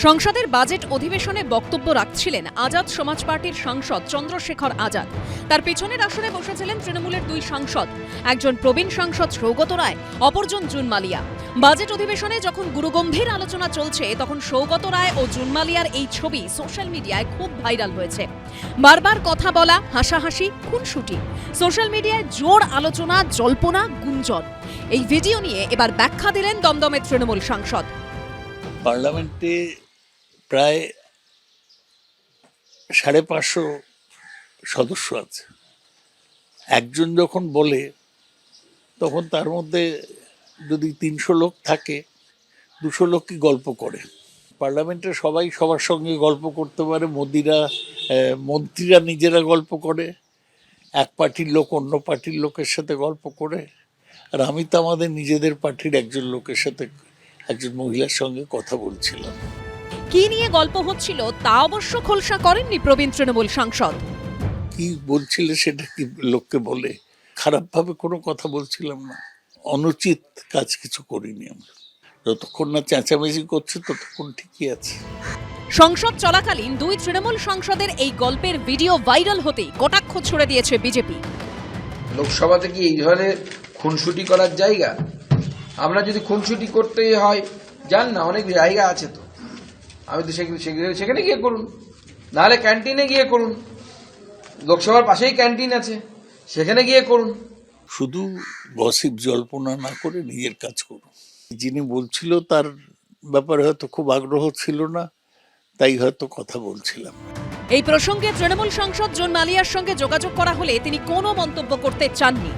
সংসদের বাজেট অধিবেশনে বক্তব্য রাখছিলেন আজাদ সমাজ পার্টির সাংসদ চন্দ্রশেখর আজাদ। তার পেছনের আসনে বসেছিলেন তৃণমূলের দুই সাংসদ, একজন প্রবীণ সাংসদ সৌগত রায়, অপরজন জুন মালিয়া। বাজেট অধিবেশনে যখন গুরুগম্ভীর আলোচনা চলছে তখন সৌগত রায় ও জুন মালিয়ার এই ছবি সোশ্যাল মিডিয়ায় খুব ভাইরাল হয়েছে। বারবার কথা বলা, হাসাহাসি, খুনসুটি, সোশ্যাল মিডিয়ায় জোর আলোচনা, জল্পনা, গুঞ্জন। এই ভিডিও নিয়ে এবার ব্যাখ্যা দিলেন দমদমের তৃণমূল সাংসদ। পার্লামেন্টে প্রায় 550 সদস্য আছে। একজন যখন বলে তখন তার মধ্যে যদি 300 লোক থাকে, 200 লোকই গল্প করে। পার্লামেন্টে সবাই সবার সঙ্গে গল্প করতে পারে। মন্ত্রীরা নিজেরা গল্প করে, এক পার্টির লোক অন্য পার্টির লোকের সাথে গল্প করে। আর আমি তো আমাদের নিজেদের পার্টির একজন লোকের সাথে, একজন মহিলার সঙ্গে কথা বলছিলাম। কি নিয়ে গল্প হচ্ছিল তা অবশ্য খোলসা করেননি প্রবীণ তৃণমূল সাংসদ। কি বলছিলে সেটা কি লোককে বলে? খারাপভাবে কোনো কথা বলছিলাম না, অনুচিত কাজ কিছু করিনি আমরা। যতক্ষণ না চেঁচামেচি করছে ততক্ষণ ঠিকই আছে। সংসদ চলাকালীন দুই তৃণমূল সাংসদের এই গল্পের ভিডিও ভাইরাল হতেই কটাক্ষ ছুড়ে দিয়েছে বিজেপি। লোকসভাতে কি এই ধরনের খুনসুটি করার জায়গা? আমরা যদি খুনসুটি করতেই হয়, যান না, অনেক জায়গা আছে তো। আমি তো সেখানে গিয়ে করুন, নাহলে ক্যান্টিনে গিয়ে করুন। লোকসভার পাশেই ক্যান্টিন আছে, সেখানে গিয়ে করুন। শুধু গসিপ জল্পনা না করে নিজের কাজ করুন। যিনি বলছিল তার ব্যাপারে হয়তো খুব আগ্রহ ছিল না, তাই হয়তো কথা বলছিলাম। এই প্রসঙ্গে তৃণমূল সাংসদ জুন মালিয়ার সঙ্গে যোগাযোগ করা হলে তিনি কোনো মন্তব্য করতে চাননি।